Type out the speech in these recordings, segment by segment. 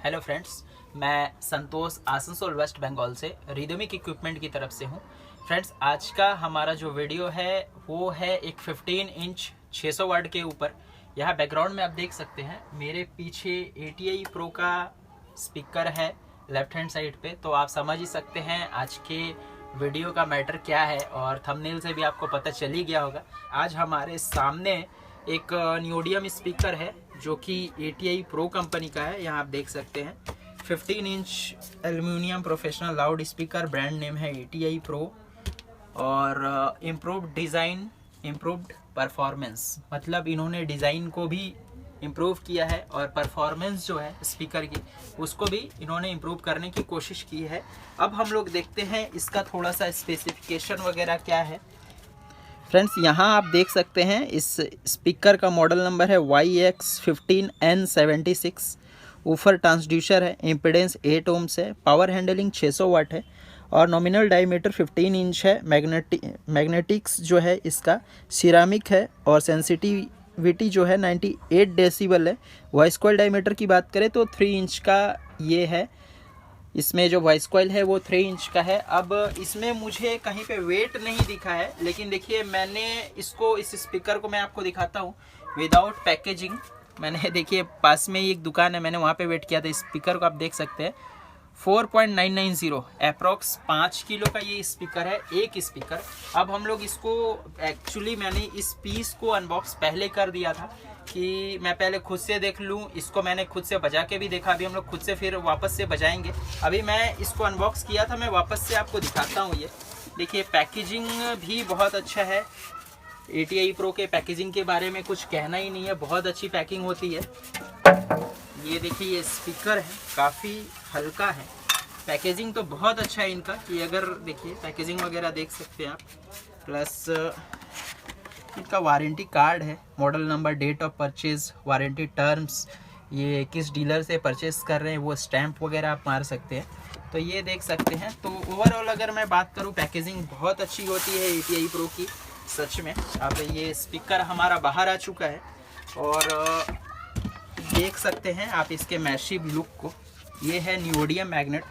Hello friends, मैं संतोष Asansol waste Bengal से rhythmic equipment की तरफ से हूँ। फ्रेंड्स, आज का हमारा जो वीडियो है वो है एक 15 इंच 600 वाट के ऊपर। यहाँ बैकग्राउंड में आप देख सकते हैं मेरे पीछे ATI प्रो का स्पीकर है लेफ्ट हैंड साइड पे, तो आप समझ ही सकते हैं आज के वीडियो का मैटर क्या है और थंबनेल से भी आपको पता चल ही गया होगा। आज हमारे सामने एक न्यूडियम स्पीकर है जो कि ATI प्रो कंपनी का है। यहाँ आप देख सकते हैं 15 inch aluminium professional loud speaker, brand name है ATI प्रो और इम्प्रूव्ड डिज़ाइन इम्प्रूव्ड परफॉर्मेंस, मतलब इन्होंने डिज़ाइन को भी इम्प्रूव किया है और परफॉर्मेंस जो है स्पीकर की उसको भी इन्होंने इम्प्रूव करने की कोशिश की है। अब हम लोग देखते हैं इसका थोड़ा सा स्पेसिफिकेशन वगैरह क्या है। फ्रेंड्स, यहाँ आप देख सकते हैं इस स्पीकर का मॉडल नंबर है YX15N76। ऊफर ट्रांसड्यूसर है, इम्पीडेंस 8 ओम्स है, पावर हैंडलिंग 600 वाट है और नॉमिनल डायमीटर 15 इंच है। मैग्नेटिक्स जो है इसका सिरामिक है और सेंसिटिविटी जो है 98 डेसिबल है। वॉइस कॉइल डायमीटर की बात करें तो 3 इंच का ये है, इसमें जो वॉइस कॉइल है वो 3 इंच का है। अब इसमें मुझे कहीं पे वेट नहीं दिखा है, लेकिन देखिए मैंने इसको, इस स्पीकर को मैं आपको दिखाता हूँ विदाउट पैकेजिंग। मैंने देखिए पास में ही एक दुकान है, मैंने वहाँ पे वेट किया था। स्पीकर को आप देख सकते हैं 4.990 अप्रॉक्स 5 किलो का ये स्पीकर है, एक स्पीकर। अब हम लोग इसको, एक्चुअली मैंने इस पीस को अनबॉक्स पहले कर दिया था कि मैं पहले खुद से देख लूँ। इसको मैंने खुद से बजा के भी देखा, अभी हम लोग खुद से फिर वापस से बजाएंगे। अभी मैं इसको अनबॉक्स किया था, मैं वापस से आपको दिखाता हूँ। ये देखिए पैकेजिंग भी बहुत अच्छा है। ATI प्रो के पैकेजिंग के बारे में कुछ कहना ही नहीं है, बहुत अच्छी पैकिंग होती है। ये देखिए ये स्पीकर है, काफ़ी हल्का है। पैकेजिंग तो बहुत अच्छा है इनका, कि अगर देखिए पैकेजिंग वगैरह देख सकते हैं आप। प्लस इनका वारंटी कार्ड है, model number, date of purchase, warranty terms, ये किस डीलर से परचेज कर रहे हैं वो स्टैंप वगैरह आप मार सकते हैं, तो ये देख सकते हैं। तो ओवरऑल अगर मैं बात करूं, पैकेजिंग बहुत अच्छी होती है ATI प्रो की, सच में। अब ये स्पीकर हमारा बाहर आ चुका है और देख सकते हैं आप इसके मैसिव लुक को। ये है न्यूडियम मैग्नेट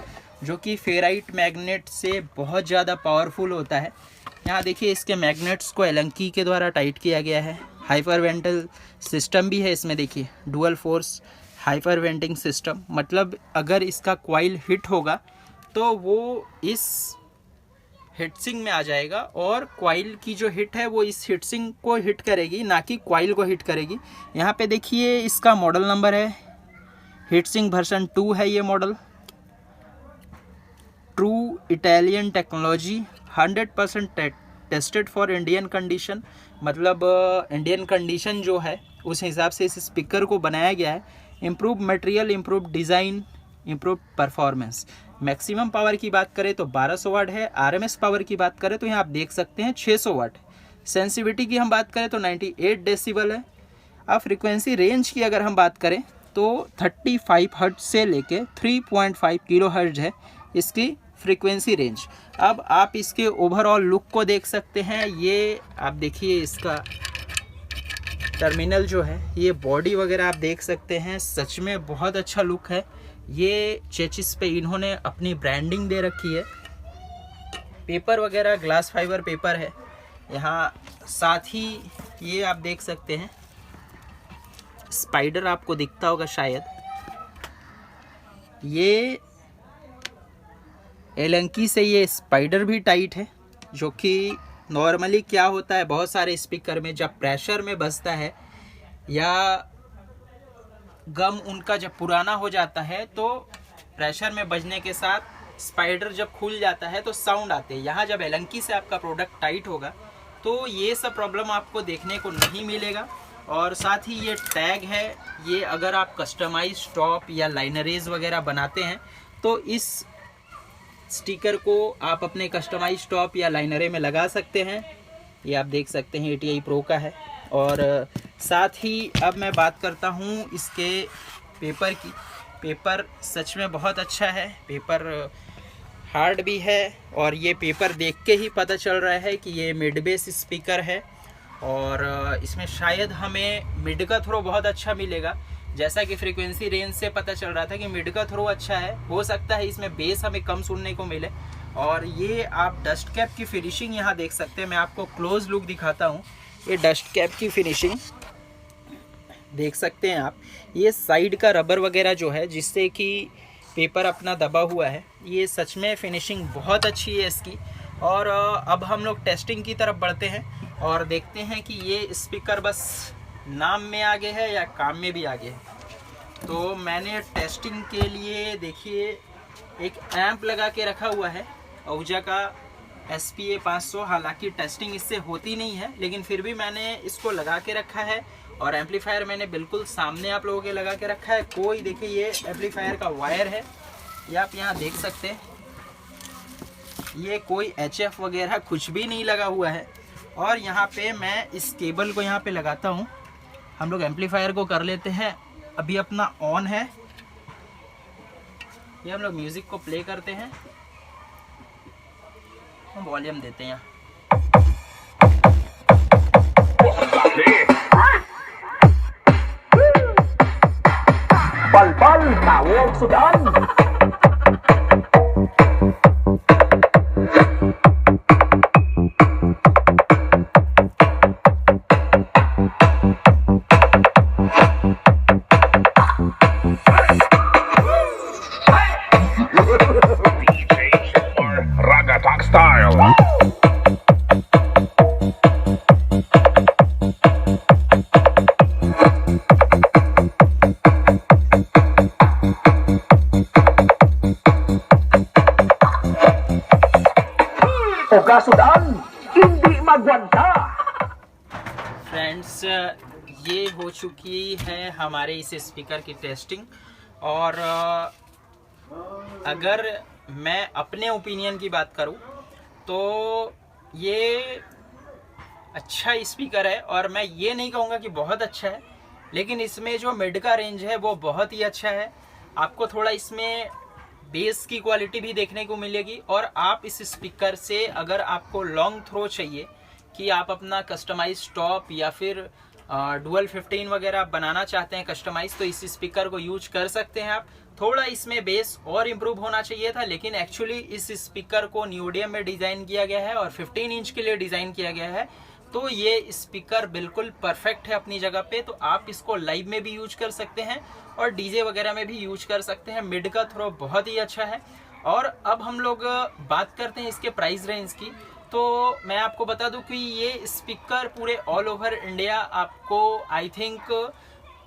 जो कि फेराइट मैग्नेट से बहुत ज़्यादा पावरफुल होता है। यहाँ देखिए इसके मैग्नेट्स को एलंकी के द्वारा टाइट किया गया है। हाइपर वेंटल सिस्टम भी है इसमें, देखिए डुअल फोर्स हाइपर वेंटिंग सिस्टम, मतलब अगर इसका कॉइल हिट होगा तो वो इस हिटसिंग में आ जाएगा और कॉइल की जो हिट है वो इस हिटसिंग को हिट करेगी, ना कि कॉइल को हिट करेगी। यहाँ पे देखिए इसका मॉडल नंबर है, हिटसिंग वर्जन 2 है ये model. True Italian technology, 100% tested for Indian condition, मतलब इंडियन कंडीशन जो है उस हिसाब से इस स्पीकर को बनाया गया है। Improve material, improve design, improve performance. Maximum power की बात करें तो 1200 वाट है। RMS पावर की बात करें तो यहाँ आप देख सकते हैं 600 वाट। सेंसिटिविटी की हम बात करें तो 98 डेसिबल है। अब फ्रीक्वेंसी रेंज की अगर हम बात करें तो 35 हर्ट्ज से लेके 3.5 किलो हर्ट्ज है इसकी फ्रीक्वेंसी रेंज। अब आप इसके ओवरऑल लुक को देख सकते हैं। ये आप देखिए इसका टर्मिनल जो है, ये बॉडी वगैरह आप देख सकते हैं, सच में बहुत अच्छा लुक है। ये चेचिस पे इन्होंने अपनी ब्रांडिंग दे रखी है। पेपर वगैरह ग्लास फाइबर पेपर है यहाँ। साथ ही ये आप देख सकते हैं स्पाइडर, आपको दिखता होगा शायद, ये एलंकी से ये स्पाइडर भी टाइट है, जो कि नॉर्मली क्या होता है बहुत सारे स्पीकर में जब प्रेशर में बजता है या गम उनका जब पुराना हो जाता है तो प्रेशर में बजने के साथ स्पाइडर जब खुल जाता है तो साउंड आते हैं। यहाँ जब एलंकी से आपका प्रोडक्ट टाइट होगा तो ये सब प्रॉब्लम आपको देखने को नहीं मिलेगा। और साथ ही ये टैग है, ये अगर आप कस्टमाइज टॉप या लाइनरेज वगैरह बनाते हैं तो इस स्टिकर को आप अपने कस्टमाइज टॉप या लाइनरे में लगा सकते हैं। ये आप देख सकते हैं ATI प्रो का है। और साथ ही अब मैं बात करता हूँ इसके पेपर की। पेपर सच में बहुत अच्छा है, पेपर हार्ड भी है और ये पेपर देख के ही पता चल रहा है कि ये मिड बेस स्पीकर है और इसमें शायद हमें मिड का थ्रो बहुत अच्छा मिलेगा, जैसा कि फ्रीक्वेंसी रेंज से पता चल रहा था कि मिड का थ्रो अच्छा है, हो सकता है इसमें बेस हमें कम सुनने को मिले। और ये आप डस्ट कैप की फिनिशिंग यहाँ देख सकते हैं, मैं आपको क्लोज लुक दिखाता हूँ। ये डस्ट कैप की फिनिशिंग देख सकते हैं आप, ये साइड का रबर वगैरह जो है जिससे कि पेपर अपना दबा हुआ है, ये सच में फिनिशिंग बहुत अच्छी है इसकी। और अब हम लोग टेस्टिंग की तरफ बढ़ते हैं और देखते हैं कि ये स्पीकर बस नाम में आगे है या काम में भी आगे है। तो मैंने टेस्टिंग के लिए देखिए एक एम्प लगा के रखा हुआ है आहूजा का SPA 500। हालांकि टेस्टिंग इससे होती नहीं है, लेकिन फिर भी मैंने इसको लगा के रखा है। और एम्पलीफायर मैंने बिल्कुल सामने आप लोगों के लगा के रखा है। कोई देखिए ये एम्पलीफायर का वायर है, ये आप यहाँ देख सकते हैं, ये कोई HF वगैरह कुछ भी नहीं लगा हुआ है। और यहाँ पे मैं इस केबल को यहाँ पे लगाता हूँ। हम लोग एम्पलीफायर को कर लेते हैं, अभी अपना ऑन है। ये हम लोग म्यूज़िक को प्ले करते हैं, हम वॉल्यूम देते हैं। Bal-bal tawag Sudan. DJ Shomer, Ragatalk style. Sudan, hindi magwanta। Friends, ये हो चुकी है हमारे इस स्पीकर की टेस्टिंग। और अगर मैं अपने ओपिनियन की बात करूं तो ये अच्छा स्पीकर है। और मैं ये नहीं कहूँगा कि बहुत अच्छा है, लेकिन इसमें जो मिड का रेंज है वो बहुत ही अच्छा है। आपको थोड़ा इसमें बेस की क्वालिटी भी देखने को मिलेगी। और आप इस स्पीकर से अगर आपको लॉन्ग थ्रो चाहिए कि आप अपना कस्टमाइज टॉप या फिर डुअल 15 वगैरह बनाना चाहते हैं कस्टमाइज, तो इस स्पीकर को यूज कर सकते हैं आप। थोड़ा इसमें बेस और इम्प्रूव होना चाहिए था, लेकिन एक्चुअली इस स्पीकर को न्यूडियम में डिज़ाइन किया गया है और 15 इंच के लिए डिज़ाइन किया गया है। तो ये स्पीकर बिल्कुल परफेक्ट है अपनी जगह पे। तो आप इसको लाइव में भी यूज कर सकते हैं और डीजे वगैरह में भी यूज कर सकते हैं। मिड का थ्रो बहुत ही अच्छा है। और अब हम लोग बात करते हैं इसके प्राइस रेंज की। तो मैं आपको बता दूं कि ये स्पीकर पूरे ऑल ओवर इंडिया आपको आई थिंक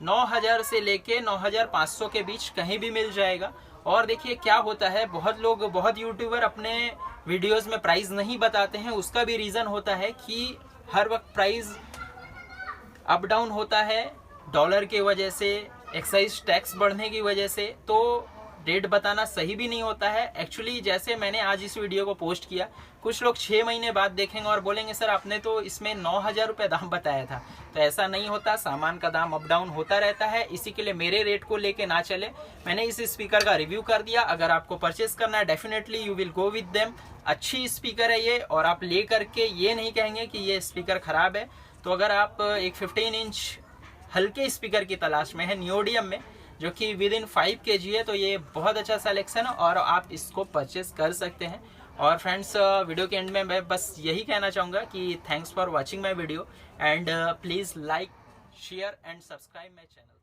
9000 से लेके 9500 के बीच कहीं भी मिल जाएगा। और देखिए क्या होता है, बहुत यूट्यूबर अपने वीडियोस में प्राइस नहीं बताते हैं। उसका भी रीज़न होता है कि हर वक्त प्राइस अप डाउन होता है डॉलर के वजह से, एक्साइज टैक्स बढ़ने की वजह से। तो रेट बताना सही भी नहीं होता है। एक्चुअली जैसे मैंने आज इस वीडियो को पोस्ट किया, कुछ लोग 6 महीने बाद देखेंगे और बोलेंगे सर आपने तो इसमें 9000 रुपये दाम बताया था। तो ऐसा नहीं होता, सामान का दाम अप डाउन होता रहता है। इसी के लिए मेरे रेट को लेके ना चले। मैंने इस स्पीकर का रिव्यू कर दिया। अगर आपको परचेस करना है definitely you will go with them. अच्छी स्पीकर है ये, और आप ले करके ये नहीं कहेंगे कि ये स्पीकर ख़राब है। तो अगर आप एक 15 इंच हल्के स्पीकर की तलाश में है नियोडियम में, जो कि विद इन 5 kg है, तो ये बहुत अच्छा सिलेक्शन है और आप इसको परचेस कर सकते हैं। और फ्रेंड्स, वीडियो के एंड में मैं बस यही कहना चाहूँगा कि thanks for watching my video and please like, share and subscribe my channel.